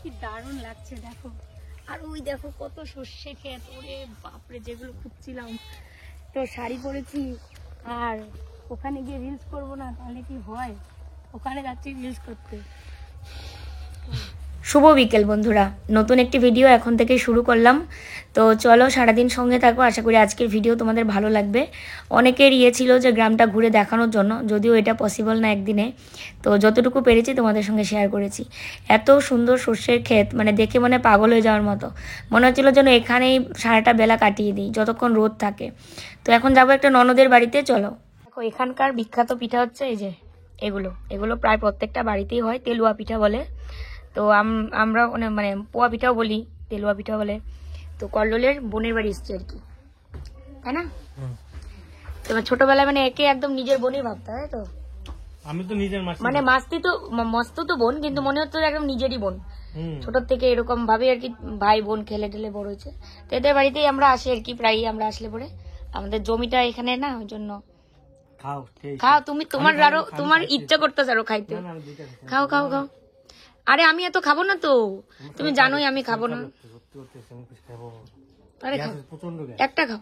কি দারুণ লাগছে দেখো। আর ওই দেখো কত সর্ষে ক্ষেত, ওরে বাপরে, যেগুলো খুঁজছিলাম। তো শাড়ি পরেছি, আর ওখানে গিয়ে রিলস করবো না তাহলে কি হয়, ওখানে যাচ্ছি রিলস করতে। শুভ বিকেল বন্ধুরা, নতুন একটি ভিডিও এখন থেকে শুরু করলাম। তো চলো সারাদিন সঙ্গে থাকো, আশা করি আজকের ভিডিও তোমাদের ভালো লাগবে। অনেকের ছিল যে গ্রামটা ঘুরে দেখানোর জন্য, যদিও এটা পসিবল না একদিনে, তো যতটুকু পেরেছি তোমাদের সঙ্গে শেয়ার করেছি। এত সুন্দর সর্ষের ক্ষেত, মানে দেখে মনে পাগল হয়ে যাওয়ার মতো, মনে হচ্ছিলো যেন এখানেই সারাটা বেলা কাটিয়ে দিই যতক্ষণ রোদ থাকে। তো এখন যাবো একটা ননদের বাড়িতে, চলো। দেখো এখানকার বিখ্যাত পিঠা হচ্ছে এই যে এগুলো প্রায় প্রত্যেকটা বাড়িতেই হয়, তেলুয়া পিঠা বলে। তো আমরা মানে পোয়া পিঠাও বলি, তেলুয়া পিঠা বলে। তো কল্লোলের বোনের বাড়ি এসছে আর কি, তাই না? তোমার ছোটবেলায় মানে একে একদম নিজের বোনই ভাবতে, তাই তো? আমি তো নিজের মানে মস্ত তো বোন, কিন্তু মনে হতো একদম নিজেরই বোন। ছোট থেকে এরকম ভাবে আর কি, ভাই বোন খেলে টেলে বড় হয়েছে। তো এদের বাড়িতেই আমরা আসি আর কি, প্রায়ই আমরা আসলে পরে। আমাদের জমিটা এখানে না, ওই জন্য। খাও তুমি, তোমার ইচ্ছা করতেছে আরো খাইতে। খাও খাও খাও। আরে আমি এত খাবো না তো, তুমি জানোই আমি খাবো না। আরে খাও, একটা খাও।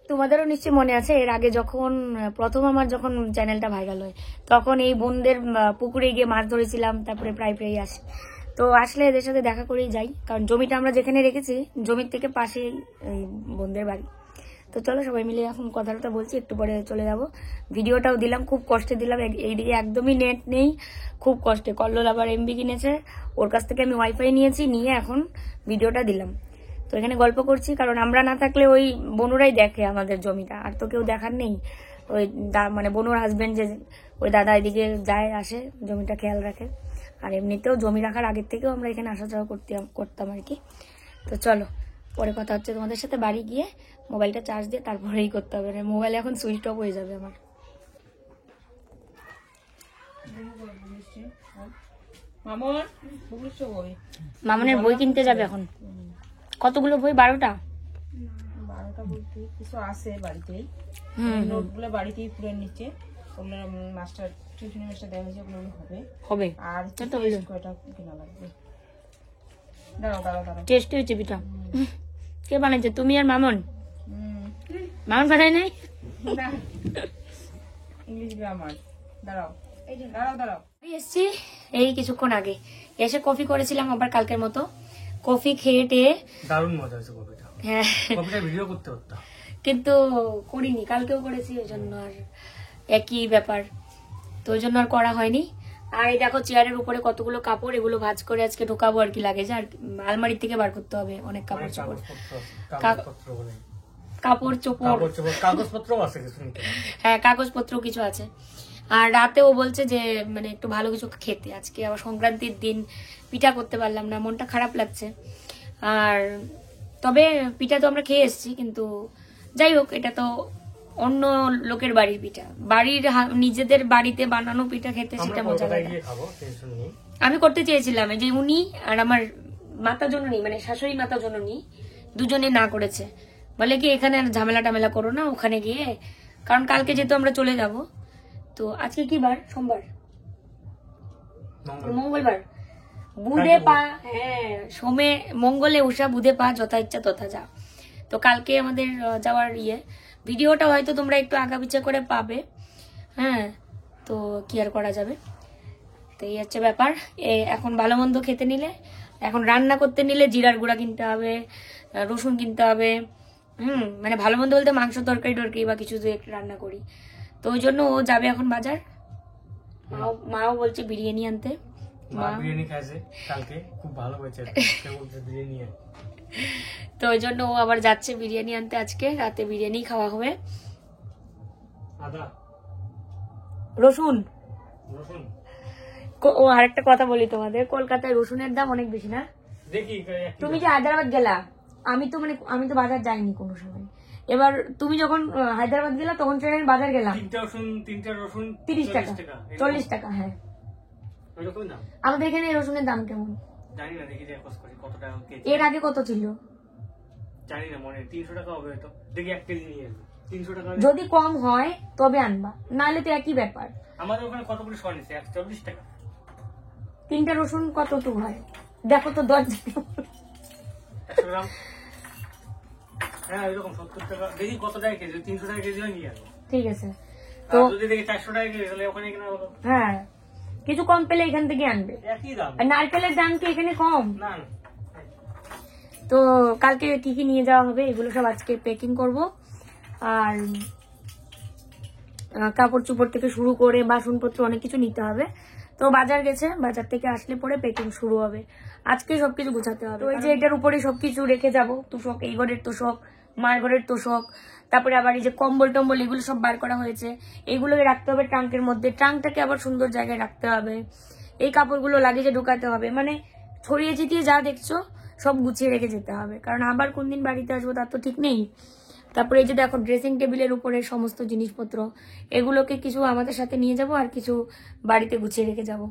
তোমাদেরও নিশ্চয়ই মনে আছে, এর আগে যখন প্রথম আমার যখন চ্যানেলটা ভাইরাল হয়, তখন এই বোনদের পুকুরে গিয়ে মাছ ধরেছিলাম। তারপরে প্রায় আসি, তো আসলে এদের সাথে দেখা করেই যাই, কারণ জমিটা আমরা যেখানে রেখেছি জমির থেকে পাশে এই বোনদের বাড়ি। তো চলো সবাই মিলে এখন কথাটা বলছি, একটু পরে চলে যাব। ভিডিওটাও দিলাম, খুব কষ্টে দিলাম, এইদিকে একদমই নেট নেই, খুব কষ্টে। কল্লোল আবার এমবি কিনেছে, ওর কাছ থেকে আমি ওয়াইফাই নিয়েছি, নিয়ে এখন ভিডিওটা দিলাম। তো এখানে গল্প করছি, কারণ আমরা না থাকলে ওই বনুরাই দেখে আমাদের জমিটা, আর তো কেউ দেখার নেই। ওই মানে বনুর হাজবেন্ড যে ওই দাদা এদিকে যায় আসে, জমিটা খেয়াল রাখে। আর এমনিতেও জমি রাখার আগের থেকেও আমরা এখানে আসা যাওয়া করতাম আর কি। তো চলো পরে কথা হচ্ছে তোমাদের সাথে। বাড়ি গিয়ে মোবাইলটা চার্জ দিয়ে তারপরেই করতে হবে, মোবাইল এখন সুইচ অফ হয়ে যাবে আমার। মামনের বই কিনতে যাবে এখন। কতগুলো বই? 12টা বলতে কিছু আছে বাড়িতেই, নোটগুলো বাড়িতেই পুরে নিচ্ছে। ওগুলো মাস্টার টিউশন মাস্টার দেওয়া হয়েছে, ওগুলো হবে। আর কয়টা কেনা লাগবে। দাঁড়াও টেস্ট হয়েছে পিঠা। কে বানাইছে? তুমি আর মামন? মামন বানাই নাই? English grammar. দাঁড়াও। এসছি এই কিছুক্ষণ আগে, এসে কফি করেছিলাম আবার কালকের মতো। কফি খেয়ে টেয়ে দারুণ মজা হয়েছে কফিটা। হ্যাঁ, কফিটা ভিডিও করতে হতো, কিন্তু করিনি, কালকেও করেছি, ওই জন্য আর একই ব্যাপার, তো ওই জন্য আর করা হয়নি। আর এই দেখো চেয়ারের উপরে কতগুলো কাপড়, এগুলো ভাঁজ করে আজকে ঢোকাবো আর কি, লাগে যে আর আলমারির থেকে বার করতে হবে অনেক কাপড় চোপড়, কাগজপত্র আছে কিছু। হ্যাঁ কাগজপত্র কিছু আছে। আর রাতেও বলছে যে মানে একটু ভালো কিছু খেতে, আজকে আবার সংক্রান্তির দিন পিঠা করতে পারলাম না, মনটা খারাপ লাগছে। আর তবে পিঠা তো আমরা খেয়ে এসেছি, কিন্তু যাই হোক, এটা তো অন্য লোকের বাড়ির পিঠা, বাড়ির নিজেদের বাড়িতে বানানো পিঠা খেতে সেটা মজা লাগে। আমি করতে চেয়েছিলাম, এই যে উনি আর আমার মাতা জননী, মানে শাশুড়ি মাতা জননী দুজনে না করেছে, বলে কি এখানে আর ঝামেলা টামেলা করো না, ওখানে গিয়ে, কারণ কালকে যেহেতু আমরা চলে যাব। তো আজকে কি বার? সোমবার, মঙ্গলবার, বুধে পা, হ্যাঁ সোমে মঙ্গলে উষা, বুধে পা, যথা ইচ্ছা তথা যা। তো কালকে আমাদের যাওয়ার ভিডিওটা হয়তো তোমরা একটু আগাপিছা করে পাবে। হ্যাঁ, তো কি আর করা যাবে। তো এই হচ্ছে ব্যাপার। এখন ভালো মন্দ খেতে নিলে, এখন রান্না করতে নিলে জিরার গুঁড়া কিনতে হবে, রসুন কিনতে হবে। মানে ভালো মন্দ বলতে মাংস তরকারি টরকারি বা কিছু দিয়ে রান্না করি। তো ওই জন্য ও যাবে এখন বাজার। মাও বলছে বিরিয়ানি আনতে। মা বিরিয়ানি খাইছে কালকে, খুব ভালো হয়েছে বিরিয়ানি। তো ওই জন্য ও আবার যাচ্ছে বিরিয়ানি আনতে, আজকে রাতে বিরিয়ানি খাওয়া হবে। রসুন, ও আরেকটা কথা বলি তোমাদের, কলকাতায় রসুনের দাম অনেক বেশি না? তুমি যে হায়দ্রাবাদ গেলা, আমি তো বাজার যাইনি কোনো সময়। এবার তুমি যখন হায়দ্রাবাদ গেলা তখন ট্রেনের বাজার গেলাম, 30 টাকা 40 টাকা। হ্যাঁ, আমাদের এখানে রসুনের দাম কেমন জানি না, দেখি কত টাকা। এর আগে কত ছিল জানি না, মনে 300 টাকা হবে হয়তো। দেখি 1 কেজি নিয়ে আসবো, 300 টাকা যদি কম হয় তবে আনবা, নাহলে তো একই ব্যাপার। আমাদের ওখানে কত করে শোয়া নিচ্ছে? 140 টাকা। 3টা রসুন কত তো হয়? দেখো তো দরজা 100 গ্রাম। হ্যাঁ এরকম 70 টাকা দেখি কত টাকা কেজি, 300 টাকা কেজি হয় নিয়ে আসবো। ঠিক আছে তো তো যদি দেখি 400 টাকা কেজি তাহলে ওখানে কিনা হলো হ্যাঁ কিছু কম পেলে এখান থেকে আনবে। একই দাম। আর নারকেলের দাম কি এখানে কম? না না তো কালকে কি কি নিয়ে যাওয়া হবে এগুলো সব আজকে প্যাকিং করব। আর কাপড় চোপড় থেকে শুরু করে বাসনপত্র অনেক কিছু নিতে হবে। তো বাজার গেছে, বাজার থেকে আসলে পরে প্যাকিং শুরু হবে। আজকে সবকিছু গোছাতে হবে। ওই যে এটার উপরে সবকিছু রেখে যাব, তোষক, এই ঘরের তোষক, মার ঘরের তোষক, তারপরে আবার এই যে কম্বল টম্বল এগুলো সব বার করা হয়েছে, এগুলোকে রাখতে হবে ট্রাঙ্কের মধ্যে। ট্রাঙ্কটাকে আবার সুন্দর জায়গায় রাখতে হবে। এই কাপড়গুলো লাগেজে ঢোকাতে হবে। মানে ছড়িয়ে ছিটিয়ে যা দেখছো সব গুছিয়ে রেখে যেতে হবে, কারণ আবার কোন দিন বাড়িতে আসবো তার তো ঠিক নেই। তারপরে এই যে দেখো ড্রেসিং টেবিলের উপরে সমস্ত জিনিসপত্র, এগুলোকে কিছু আমাদের সাথে নিয়ে যাব আর কিছু বাড়িতে গুছিয়ে রেখে যাব।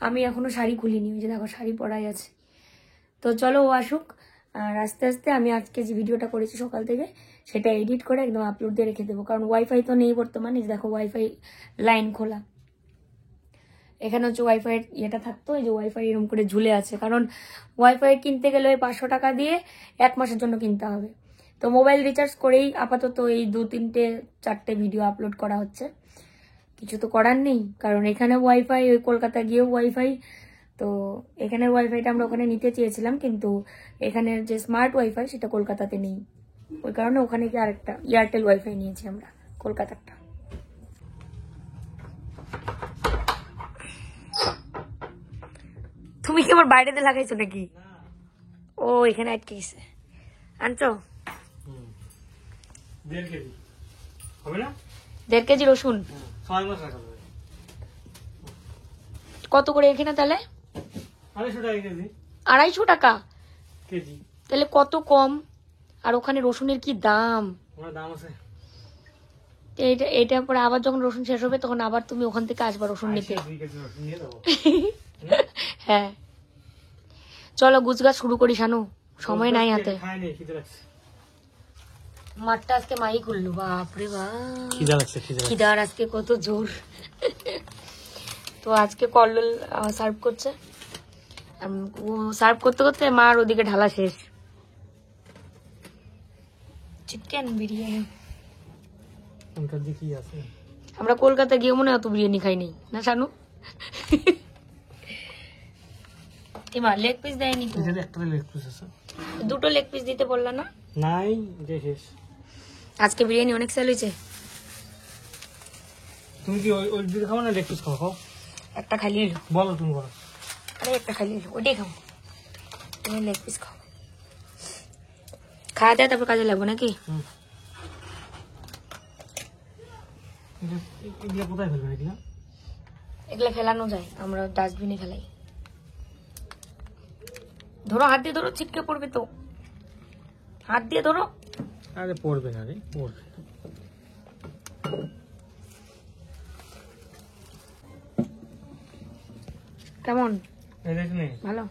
আমি এখনো শাড়ি খুলিনি, ওই যে দেখো শাড়ি পরাই আছে। তো চলো ও আসুক, আর আস্তে আস্তে আমি আজকে যে ভিডিওটা করেছি সকাল থেকে সেটা এডিট করে একদম আপলোড দিয়ে রেখে দেবো, কারণ ওয়াইফাই তো নেই বর্তমানে। দেখো ওয়াইফাই লাইন খোলা, এখানে হচ্ছে ওয়াইফাই ইয়েটা থাকতো, এই যে ওয়াইফাই এরকম করে ঝুলে আছে, কারণ ওয়াইফাই কিনতে গেলে 500 টাকা দিয়ে 1 মাসের জন্য কিনতে হবে। তো মোবাইল রিচার্জ করেই আপাতত এই 2-3-4টে ভিডিও আপলোড করা হচ্ছে। কিছু তো করার নেই, কারণ এখানে ওয়াইফাই, ওই কলকাতা গিয়েও ওয়াইফাই। তো এখানের ওয়াইফাইটা আমরা ওখানে নিতে চেয়েছিলাম, কিন্তু এখানের যে স্মার্ট ওয়াইফাই সেটা কলকাতাতে নেই। ওই কারণে ওখানে গিয়ে আরেকটা এয়ারটেল ওয়াইফাই নিয়েছি আমরা, কলকাতারটা। তুমি কি আমার বাইরেতে লাগাইছো নাকি? ও এখানে আটকে গেছে, আনছো 1.5 কেজি হবে না? 1.5 কেজি রসুন 6 মাস রাখা যাবে। কত করে এখানে তাহলে? 250 টাকা কেজি। 250 টাকা কেজি তাহলে কত কম। আর ওখানে রসুনের কি দাম! আমার দাম আছে। এটা পরে আবার যখন রসুন শেষ হবে তখন আবার তুমি ওখান থেকে আসবা রসুন নিতে। 2 কেজি রসুন নিয়ে দেবো। হ্যাঁ চলো গুছগাছ শুরু করি শানু, সময় নাই হাতে। খাইনি, খিদে লাগছে। মাঠটা আজকে মাই করলো, বাপরে বাপ, খিদে লাগছে, খিদে লাগছে। খিদার আজকে কত জোর। তো আজকে কল্লোল সার্ভ করছে, ও সার্ভ করতে করতে মার ওদিকে ঢালা শেষ। চিকেন বিরিয়ানি ওখানকার দিকেই আছে। আমরা কলকাতা গিয়ে মনে হয় অত বিরিয়ানি খাইনি না শানু? এমা লেগ পিস দেয়নি তো? এখানে একটা লেগ পিস আছে। 2টো লেগ পিস দিতে বললা না? নাই, যে শেষ। আজকে বিরিয়ানি অনেক সেল হয়েছে। তুমি কি ওই দিকে খাও না লেগ পিস খাও? একটা খালি এলো, বলো তুমি বলো। আরে একটা খালি এলো, ওইটাই খাও। তুমি লেগ পিস খাও, খাওয়া দেয় তারপর কাজে লাগবো নাকি? এগুলো কোথায় ফেলবে এগুলো? এগুলো ফেলানো যায়, আমরা ডাস্টবিনে ফেলাই। ধরো, হাত দিয়ে ধরো, ছিটকে পড়বে তো, হাত দিয়ে ধরো। আরে পড়বে না রে, পড়বে। কেমন? এই দেখ নে, ভালো।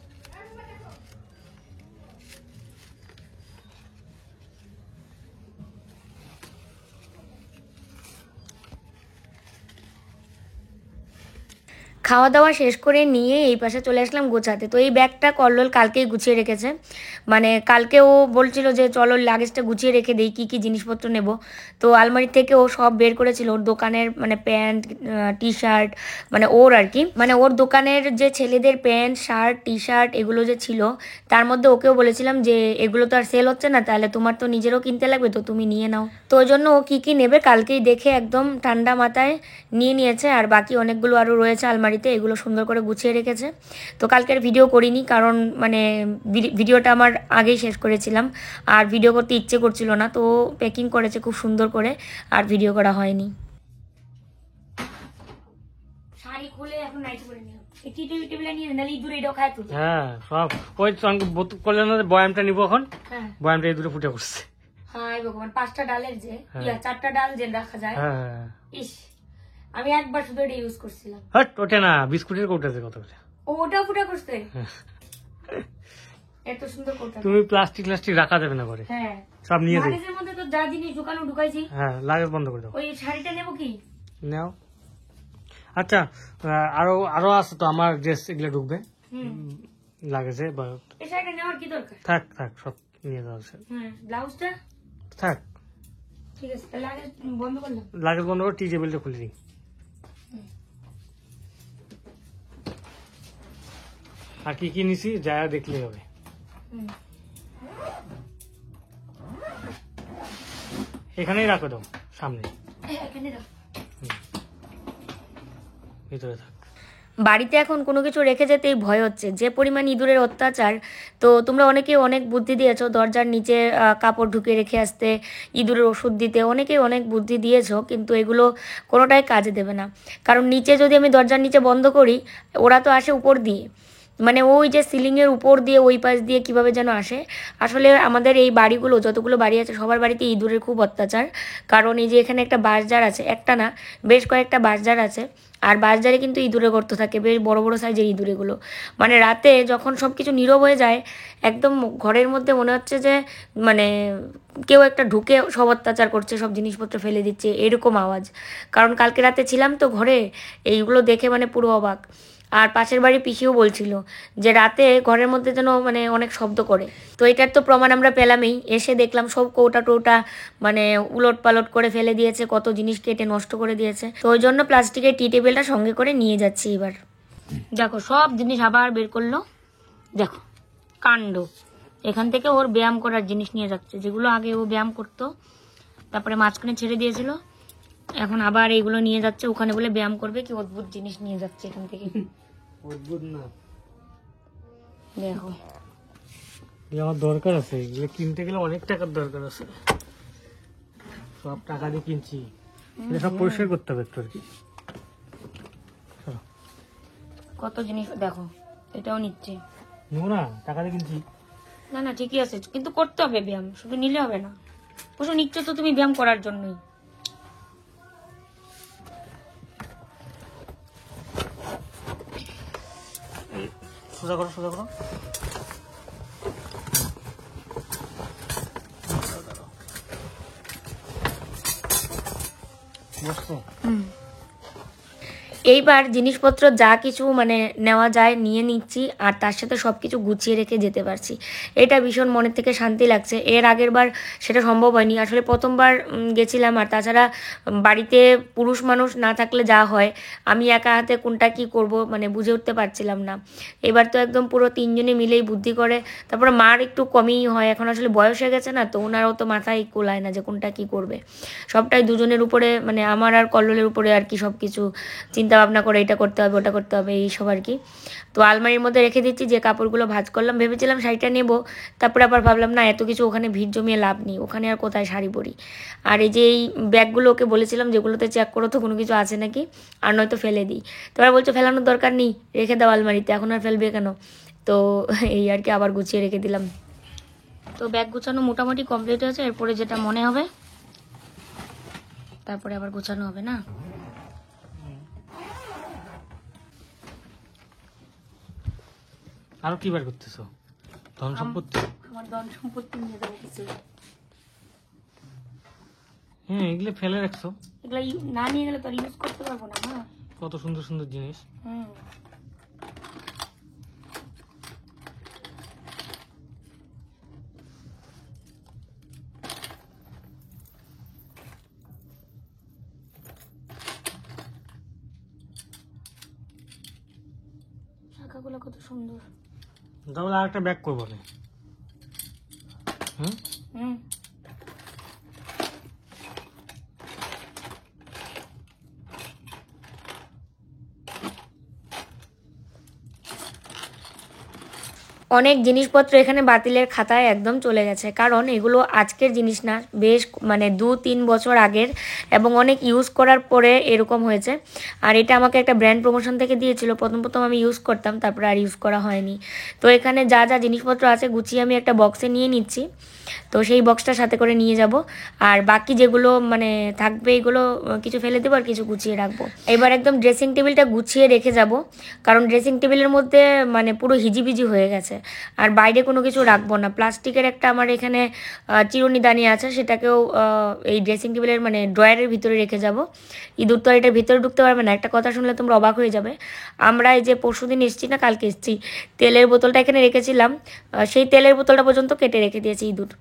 খাওয়া দাওয়া শেষ করে নিয়ে এই পাশে চলে আসলাম গোছাতে। তো এই ব্যাগটা কল্লোল কালকেই গুছিয়ে রেখেছে, মানে কালকে ও বলছিল যে চলো লাগেজটা গুছিয়ে রেখে দিই, কী কী জিনিসপত্র নেব। তো আলমারি থেকে ও সব বের করেছিল, ওর দোকানের মানে প্যান্ট, টি শার্ট, মানে ওর আর কি, মানে ওর দোকানের যে ছেলেদের প্যান্ট শার্ট টি শার্ট এগুলো যে ছিল, তার মধ্যে ওকেও বলেছিলাম যে এগুলো তো আর সেল হচ্ছে না, তাহলে তোমার তো নিজেরও কিনতে লাগবে, তো তুমি নিয়ে নাও। তো ওই জন্য ও কী কী নেবে কালকেই দেখে একদম ঠান্ডা মাথায় নিয়ে নিয়েছে। আর বাকি অনেকগুলো আরও রয়েছে আলমারিতে, এগুলো সুন্দর করে গুছিয়ে রেখেছে। তো কালকের ভিডিও করিনি, কারণ মানে ভিডিওটা আমার আগেই শেষ করেছিলাম, আর ভিডিও করতে ইচ্ছে করছিল না। তো প্যাকিং করেছে খুব সুন্দর করে, আর ভিডিও করা হয়নি। শাড়ি খুলে এখন নাইটি পরে নিলাম, এই টেবিলে নিয়ে নালে দূরে এটাও খায় তো। হ্যাঁ সব ওই করলেন না, বয়ামটা নিবো এখন। হ্যাঁ বয়ামটা এই দুটো ফুটে করছে। হায় ভগবান, 5টা ডালের যে 4টা ডাল যে রাখা যায়। হ্যাঁ ইস, আমি একবার শুধু এটা ইউজ করছিলাম। হট, ওটা না, বিস্কুটের কৌটা আছে কত করে। ও ওটাও ফুটা করছে, এত সুন্দর করতে। তুমি প্লাস্টিক রাখা যাবে না করে, হ্যাঁ সব নিয়ে যাবে। লাগেজের মধ্যে তো যা জিনিস ঢুকানো ঢুকাইছি। হ্যাঁ লাগেজ বন্ধ করে দাও। ওই শাড়িটা নেবো কি? নাও। আচ্ছা আরো আছে তো আমার ড্রেস, এগুলো ঢুকবে। লাগেছে বা এই শাড়িটা নেওয়ার কি দরকার? থাক থাক সব নিয়ে যাওয়া আছে। হ্যাঁ, ব্লাউজটা থাক, ঠিক আছে, তাহলে আগে বন্ধ করলাম। লাগেজ বন্ধ করে টি টেবিলটা খুলে দিই। আর কি কি নিছি যা দেখলেই হবে। হুম। এখানেই রাখো দাও, সামনে এখানে রাখ। ভিতরে থাক। বাড়িতে এখন কোনো কিছু রেখে যেতেই ভয় হচ্ছে, যে পরিমাণ ইঁদুরের অত্যাচার। তো তোমরা অনেকেই অনেক বুদ্ধি দিয়েছো, দরজার নিচে কাপড় ঢুকিয়ে রেখে আসতে, ইঁদুরের ওষুধ দিতে, অনেকেই অনেক বুদ্ধি দিয়েছো, কিন্তু এগুলো কোনোটাই কাজে দেবে না। কারণ নিচে যদি আমি দরজার নিচে বন্ধ করি, ওরা তো আসে উপর দিয়ে, মানে ওই যে সিলিংয়ের উপর দিয়ে ওই পাশ দিয়ে কিভাবে যেন আসে। আসলে আমাদের এই বাড়িগুলো, যতগুলো বাড়ি আছে সবার বাড়িতে ইঁদুরের খুব অত্যাচার। কারণ এই যে এখানে একটা বাঁশঝাড় আছে, একটা না বেশ কয়েকটা বাঁশঝাড় আছে, আর বাঁশঝাড়ে কিন্তু ইঁদুরে গর্ত থাকে, বেশ বড় বড় সাইজের ইঁদুরেগুলো। মানে রাতে যখন সব কিছু নীরব হয়ে যায়, একদম ঘরের মধ্যে মনে হচ্ছে যে মানে কেউ একটা ঢুকে সব অত্যাচার করছে, সব জিনিসপত্র ফেলে দিচ্ছে, এরকম আওয়াজ। কারণ কালকে রাতে ছিলাম তো ঘরে, এইগুলো দেখে মানে পুরো অবাক। আর পাশের বাড়ি পিসিও বলছিল যে রাতে ঘরের মধ্যে যেন মানে অনেক শব্দ করে। তো এটার তো প্রমাণ আমরা পেলামই, এসে দেখলাম সব কৌটা টৌটা মানে উলট পালট করে ফেলে দিয়েছে, কত জিনিস কেটে নষ্ট করে দিয়েছে। তো ওই জন্য প্লাস্টিকের টি টেবিলটা সঙ্গে করে নিয়ে যাচ্ছি এবার। দেখো সব জিনিস আবার বের করলো, দেখো কাণ্ড। এখান থেকে ওর ব্যায়াম করার জিনিস নিয়ে যাচ্ছে, যেগুলো আগে ও ব্যায়াম করতো, তারপরে মাঝখানে ছেড়ে দিয়েছিল, এখন আবার এইগুলো নিয়ে যাচ্ছে ওখানে বলে ব্যায়াম করবে। কি অদ্ভুত জিনিস নিয়ে যাচ্ছে এখান থেকে, অদ্ভুত না? দেখো আমার দরকার আছে, এগুলো কিনতে গেলে অনেক টাকার দরকার আছে, সব টাকা দিয়ে কিনছি। এটা সব পরিষ্কার করতে হবে একটু আর কি। কত জিনিস দেখো, এটাও নিচ্ছে। নোংরা টাকা দিয়ে কিনছি। না না ঠিকই আছে, কিন্তু করতে হবে ব্যায়াম, শুধু নিলে হবে না। অবশ্য নিচ্ছ তো তুমি ব্যায়াম করার জন্যই। সোজা করো, সোজা করো। বসছো? এইবার জিনিসপত্র যা কিছু মানে নেওয়া যায় নিয়ে নিচ্ছি, আর তার সাথে সব কিছু গুছিয়ে রেখে যেতে পারছি, এটা ভীষণ মনের থেকে শান্তি লাগছে। এর আগের বার সেটা সম্ভব হয়নি, আসলে প্রথমবার গেছিলাম, আর তাছাড়া বাড়িতে পুরুষ মানুষ না থাকলে যা হয়, আমি একা হাতে কোনটা কি করব মানে বুঝে উঠতে পারছিলাম না। এবার তো একদম পুরো তিনজনে মিলেই বুদ্ধি করে, তারপরে মার একটু কমই হয়, এখন আসলে বয়স হয়ে গেছে না, তো ওনারও তো মাথায় কোলায় না যে কোনটা কি করবে। সবটাই দুজনের উপরে, মানে আমার আর কল্লোলের উপরে আর কি, সব কিছু চিন্তা ভাবনা করে এটা করতে হবে ওটা করতে হবে এইসব আর কি। তো আলমারির মধ্যে রেখে দিচ্ছি, যে কাপড়গুলো ভাঁজ করলাম, ভেবেছিলাম শাড়িটা নেব, তারপরে আবার ভাবলাম না এত কিছু ওখানে ভিড় জমিয়ে লাভ নেই, ওখানে আর কোথায় শাড়ি পরি। আর এই যে এই ব্যাগগুলো ওকে বলেছিলাম যেগুলোতে চেক করো তো কোনো কিছু আছে নাকি, আর নয়তো ফেলে দিই। তোমরা বলছো ফেলানোর দরকার নেই, রেখে দাও আলমারিতে, এখন আর ফেলবে কেন। তো এই আর কি, আবার গুছিয়ে রেখে দিলাম। তো ব্যাগ গুছানো মোটামুটি কমপ্লিট হয়েছে, এরপরে যেটা মনে হবে তারপরে আবার গোছানো হবে না। আরো কি বার করতেছো? ধন সম্পত্তি? আমার ধন সম্পত্তি নিয়ে যাবো কিছু। হ্যাঁ, এগুলো ফেলে রাখছো। এগুলা না নিয়ে গেলে তো আর ইউজ করতে পারবো না। হ্যাঁ, কত সুন্দর সুন্দর জিনিস। শাখাগুলো কত সুন্দর। তাহলে আর একটা ব্যাগ করবো না? হুম, অনেক জিনিসপত্র এখানে বাতিলের খাতায় একদম চলে গেছে, কারণ এগুলো আজকের জিনিস না, বেশ মানে 2-3 বছর আগের, এবং অনেক ইউজ করার পরে এরকম হয়েছে। আর এটা আমাকে একটা ব্র্যান্ড প্রমোশন থেকে দিয়েছিল, প্রথম আমি ইউজ করতাম, তারপরে আর ইউজ করা হয়নি। তো এখানে যা যা জিনিসপত্র আছে গুছিয়ে আমি একটা বক্সে নিয়ে নিচ্ছি, তো সেই বক্সটার সাথে করে নিয়ে যাব। আর বাকি যেগুলো মানে থাকবে এগুলো কিছু ফেলে দেবো আর কিছু গুছিয়ে রাখবো। এবার একদম ড্রেসিং টেবিলটা গুছিয়ে রেখে যাব, কারণ ড্রেসিং টেবিলের মধ্যে মানে পুরো হিজিবিজি হয়ে গেছে। আর বাইরে কোনো কিছু রাখবো না। প্লাস্টিকের একটা আমার এখানে চিরুনিদানি আছে, সেটাকেও এই ড্রেসিং টেবিলের মানে ড্রয়ারের ভিতরে রেখে যাব। ইঁদুর তো এটার ভিতরে ঢুকতে পারবে না। একটা কথা শুনলে তোমরা অবাক হয়ে যাবে, আমরা এই যে পরশুদিন এসেছি না, কালকে এসেছি, তেলের বোতলটা এখানে রেখেছিলাম, সেই তেলের বোতলটা পর্যন্ত কেটে রেখে দিয়েছে ইঁদুর।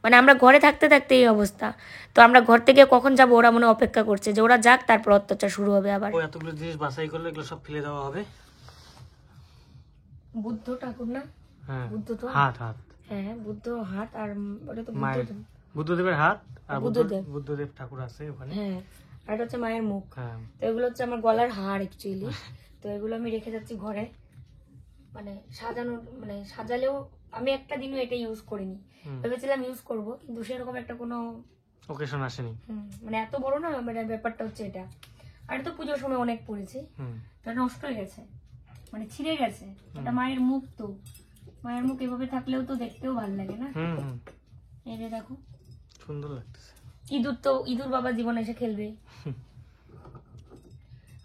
মানে আমরা ঘরে থাকতে থাকতে এই অবস্থা। তো আমরা ঘর থেকে কখন যাব ওরা মনে অপেক্ষা করছে যে ওরা যাক, তারপর অত্যাচার শুরু হবে আবার। এতগুলো জিনিস বাছাই করলে এগুলো সব ফেলে দেওয়া হবে। বুদ্ধ ঠাকুর না? হ্যাঁ, বুদ্ধ তো হাত হাত, হ্যাঁ বুদ্ধ হাত, আর ওটা তো মায়ের বুদ্ধদেবের হাত আর বুদ্ধদেব বুদ্ধদেব ঠাকুর আছে ওখানে। হ্যাঁ, আর এটা হচ্ছে মায়ের মুখ। হ্যাঁ, তো এগুলো হচ্ছে আমার গলার হার অ্যাকচুয়ালি। তো এগুলো আমি রেখে যাচ্ছি ঘরে, মানে সাজানো, মানে সাজালেও আমি একটা দিনও এটা ইউজ করিনি। ভেবেছিলাম ইউজ করব, কিন্তু সেরকম একটা কোনো ওকেশন আসেনি। মানে এত বড় না, মানে ব্যাপারটা হচ্ছে এটা। আর তো পুজোর সময় অনেক পড়েছি, এটা নষ্ট হয়ে গেছে, মানে ছিঁড়ে গেছে। এটা মায়ের মুখ, তো মায়ের মুখ এভাবে থাকলেও তো দেখতেও ভালো লাগে না? এই যে দেখো, সুন্দর লাগতেছে। ইঁদুর তো, ইঁদুর বাবা জীবনে এসে খেলবে।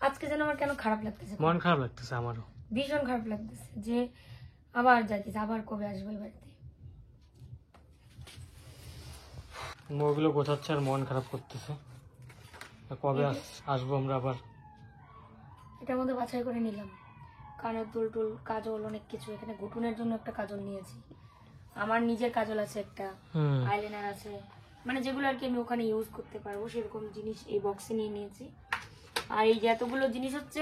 আজকে যেন আমার কেন খারাপ লাগতেছে, মন খারাপ লাগতেছে আমারও, ভীষণ খারাপ লাগতেছে যে আবার যাইতেছে, আবার কবে আসবো এই বাড়িতে। ওগুলো গোছাচ্ছে আর মন খারাপ করতেছে, কবে আসবো আমরা আবার। এটার মধ্যে বাছাই করে নিলাম কানের দুল টুল, কাজল, অনেক কিছু। এখানে ঘুটুনের জন্য একটা কাজল নিয়েছি, আমার নিজের কাজল আছে একটা, আইলাইনার আছে, মানে যেগুলো আর কি আমি ওখানে ইউজ করতে পারবো সেরকম জিনিস এই বক্সে নিয়ে নিয়েছি। আর এই যে এতগুলো জিনিস হচ্ছে,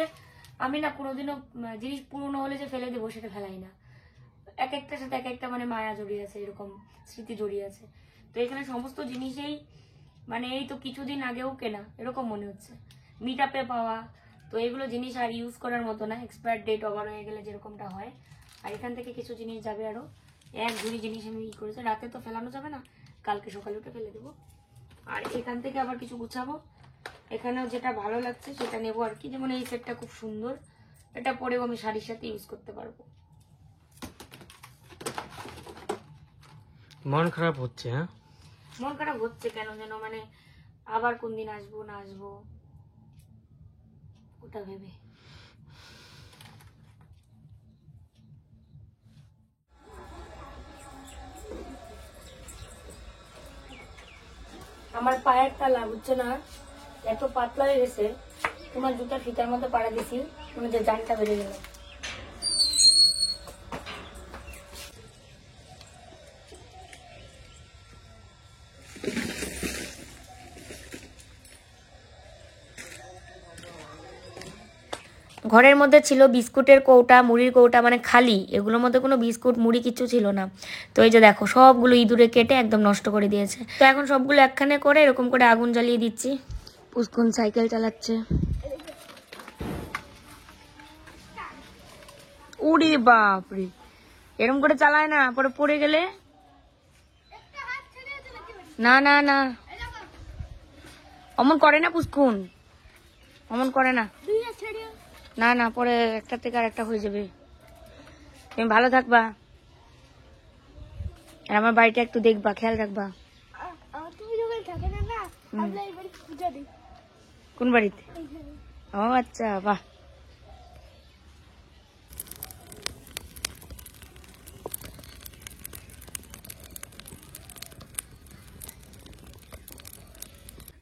আমি না কোনোদিনও জিনিস পুরনো হলে যে ফেলে দেবো সেটা ফেলাই না। এক একটার সাথে এক একটা মানে মায়া জড়িয়ে আছে, এরকম স্মৃতি জড়িয়ে আছে। তো এখানে সমস্ত জিনিসেই মানে এই তো কিছুদিন আগেও কেনা এরকম মনে হচ্ছে, মিট আপে পাওয়া। তো এগুলো জিনিস আর ইউজ করার মতো না, এক্সপায়ার ডেট ওভার হয়ে গেলে যেরকমটা হয়। আর এখান থেকে কিছু জিনিস যাবে আরো, এক ঝুড়ি জিনিস আমি ই করেছি, রাতে তো ফেলানো যাবে না, কালকে সকালে উঠে ফেলে দেবো। আর এখান থেকে আবার কিছু গুছাবো, এখানেও যেটা ভালো লাগছে সেটা নেবো আর কি। যেমন এই সেটটা খুব সুন্দর, এটা পরেও আমি শাড়ির সাথে ইউজ করতে পারবো। মন খারাপ হচ্ছে। হ্যাঁ, মন খারাপ হচ্ছে কেন যেন, মানে আবার কোন দিন আসবো না আসবো ওটা ভেবে। আমার পায়ের তালা বুঝছে না, এত পাতলা হয়ে গেছে, তোমার জুতার ফিতার মধ্যে পাড়া দিছি, মনে যে জানটা বেড়ে গেল। ঘরের মধ্যে ছিল বিস্কুটের কৌটা, মুড়ির কৌটা, মানে খালি, এগুলোর মধ্যে কোনো বিস্কুট মুড়ি কিছু ছিল না। তো এই যে দেখো সবগুলো ইঁদুরে কেটে একদম নষ্ট করে দিয়েছে। তো এখন সবগুলো একখানে করে এরকম করে আগুন জ্বালিয়ে দিচ্ছি। পুষ্কুন সাইকেল চালাচ্ছে। উড়ি বাপরে, এরকম করে চালায় না, পরে পড়ে গেলে। না না না, অমন করে না পুষ্কুন, অমন করে না। না না, পরে একটা থেকে আর একটা হয়ে যাবে। তুমি ভালো থাকবা, আর আমার বাড়িটা একটু দেখবা, খেয়াল রাখবা। কোন বাড়িতে? ও আচ্ছা, বাহ।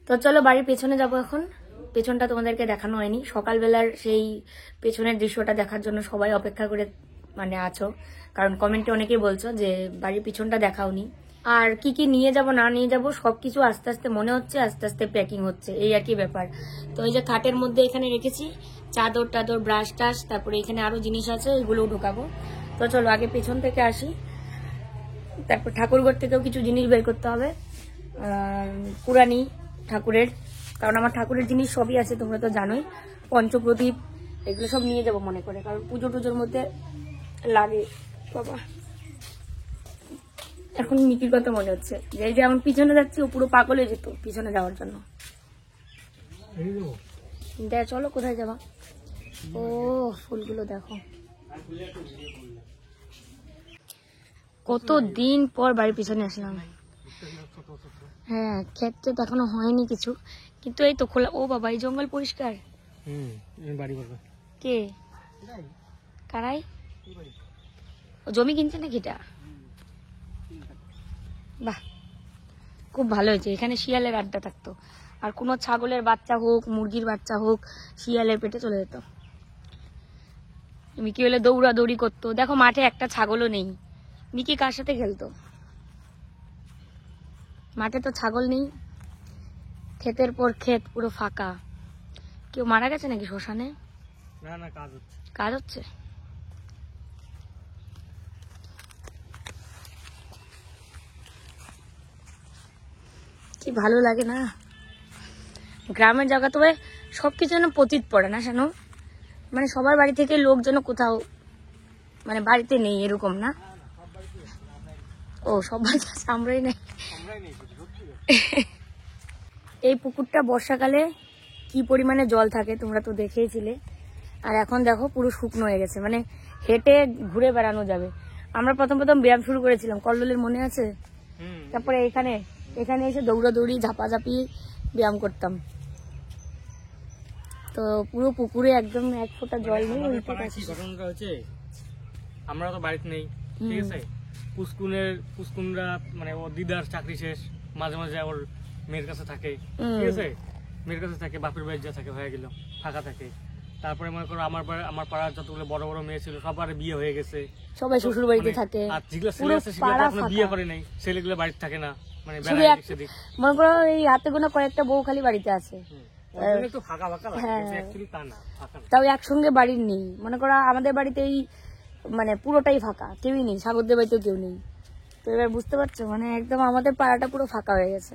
তো চলো বাড়ির পেছনে যাবো এখন। পেছনটা তোমাদেরকে দেখানো হয়নি, সকালবেলার সেই পেছনের দৃশ্যটা দেখার জন্য সবাই অপেক্ষা করে মানে আছো, কারণ কমেন্টে অনেকেই বলছো যে বাড়ির পিছনটা দেখাওনি। আর কি কি নিয়ে যাব না নিয়ে যাব সবকিছু আস্তে আস্তে মনে হচ্ছে, আস্তে আস্তে প্যাকিং হচ্ছে, এই আর কি ব্যাপার। তো এই যে খাটের মধ্যে এখানে রেখেছি চাদর টাদর, ব্রাশ টাশ, তারপরে এখানে আরো জিনিস আছে, এগুলোও ঢোকাবো। তো চলো আগে পেছন থেকে আসি, তারপর ঠাকুরঘর থেকেও কিছু জিনিস বের করতে হবে, কুরানি ঠাকুরের, কারণ আমার ঠাকুরের জিনিস সবই আছে, তোমরা তো জানোই। পঞ্চপ্রদীপ এগুলো সব নিয়ে যাব মনে করে, কারণ পুজো টুজোর মধ্যে লাগে। বাবা এখন মিকির কথা মনে হচ্ছে যে এই যে আমার পিছনে যাচ্ছি, ও পুরো পাগল হয়ে যেত পিছনে যাওয়ার জন্য। চলো কোথায় যাবা? ও ফুলগুলো দেখো, কত দিন পর বাড়ির পিছনে আসলাম। হ্যাঁ, ক্ষেত্রে তো এখনো হয়নি কিছু, কিন্তু এই তো খোলা। ও বাবা, এই জঙ্গল পরিষ্কার। কে কারাই? ও জমি কিনছে নাকি এটা? বাহ, খুব ভালো হয়েছে। এখানে শিয়ালের আড্ডা থাকতো, আর কোনো ছাগলের বাচ্চা হোক, মুরগির বাচ্চা হোক, শিয়ালের পেটে চলে যেত। মিকি হলে দৌড়াদৌড়ি করতো। দেখো মাঠে একটা ছাগলও নেই। মিকি কার সাথে খেলতো? মাঠে তো ছাগল নেই, ক্ষেতের পর ক্ষেত পুরো ফাঁকা। কেউ মারা গেছে নাকি শ্মশানে? না না, কাজ হচ্ছে। কাজ হচ্ছে। কি ভালো লাগে না গ্রামের জায়গা। তবে সবকিছু যেন পতিত পড়ে না শানু, মানে সবার বাড়ি থেকে লোক যেন কোথাও মানে বাড়িতে নেই এরকম না। ও সব বাড়িতে আছে, আমরাই নেই। এই পুকুরটা বর্ষাকালে কি পরিমাণে জল থাকে তোমরা তো দেখেইছিলে, আর এখন দেখো পুরো শুকনো হয়ে গেছে, মানে হেঁটে ঘুরে বেড়ানো যাবে। আমরা প্রথম প্রথম ব্যায়াম শুরু করেছিলাম কল্লোলের, মনে আছে? তারপরে এখানে এখানে এসে দৌড়াদৌড়ি ঝাপাঝাপি ব্যায়াম করতাম। তো পুরো পুকুরে একদম এক ফোঁটা জল নেই। ঘটনাটা হচ্ছে আমরা তো বাড়িতে নেই, ঠিক আছে? পুষ্কুনরা মানে ওর দিদার চাকরি শেষ, মাঝে মাঝে ওর মেয়ের কাছে থাকে, ঠিক আছে? মেয়ের কাছে থাকে, বাপের বাড়ি যা থাকে হয়ে গেল, ফাঁকা থাকে। তারপরে মনে করো আমার পাড়ার যতগুলো বড় বড় মেয়ে ছিল সবার বিয়ে হয়ে গেছে, সবাই শ্বশুর বাড়িতে থাকে। আর যেগুলো ছেলে আছে সেগুলো এখনো বিয়ে করে নাই, ছেলেগুলো বাড়িতে থাকে না, মানে মনে করো এই হাতে গোনা কয়েকটা বউ খালি বাড়িতে আছে। একটু ফাঁকা ফাঁকা লাগে, অ্যাকচুয়ালি তা না, ফাঁকা না। তাও একসঙ্গে বাড়ির নেই। মনে করো আমাদের বাড়িতেই মানে পুরোটাই ফাঁকা, কেউই নেই, সাগরদের বাড়িতেও কেউ নেই। তো এবার বুঝতে পারছো, মানে একদম আমাদের পাড়াটা পুরো ফাঁকা হয়ে গেছে।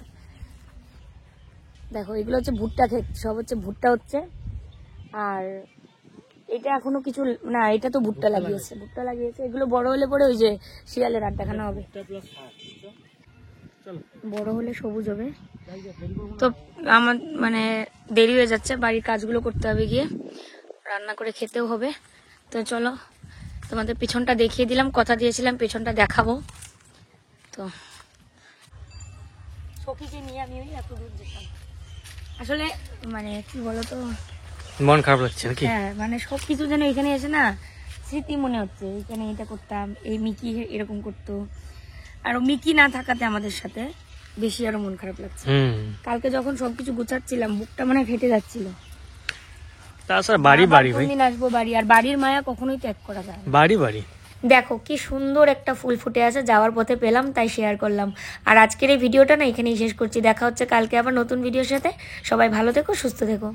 দেখো এগুলো হচ্ছে ভুট্টা ক্ষেত, সব হচ্ছে ভুট্টা হচ্ছে। আর এটা এখনো কিছু না, এটা তো ভুট্টা লাগিয়েছে। এগুলো বড় হলে পরে ওই যে শিয়ালের আড্ডাখানা হবে, বড় হলে সবুজ হবে। তো আমার মানে দেরি হয়ে যাচ্ছে, বাড়ির কাজগুলো করতে হবে, গিয়ে রান্না করে খেতেও হবে। তো চলো তোমাদের পিছনটা দেখিয়ে দিলাম, কথা দিয়েছিলাম পেছনটা দেখাবো। তো সখীকে নিয়ে আমি এত দূর যেতাম, আসলে মানে কি বলতো, মন খারাপ লাগছে নাকি? হ্যাঁ, মানে সবকিছু যেন এখানে এসে না স্মৃতি মনে হচ্ছে। এখানে এটা করতাম, এই মিকি এরকম করতো, আর মিকি না থাকাতে আমাদের সাথে বেশি আরো মন খারাপ লাগছে। কালকে যখন সবকিছু গুছাচ্ছিলাম বুকটা মানে ফেটে যাচ্ছিল। তাছাড়া বাড়ি ভাই, কোনদিন আসবো বাড়ি, আর বাড়ির মায়া কখনোই ত্যাগ করা যায় না। বাড়ি দেখো কি সুন্দর একটা ফুল ফুটে আছে, যাওয়ার পথে পেলাম তাই শেয়ার করলাম। আর আজকের এই ভিডিওটা না এখানেই শেষ করছি। দেখা হচ্ছে কালকে আবার নতুন ভিডিওর সাথে। সবাই ভালো থেকো, সুস্থ থেকো।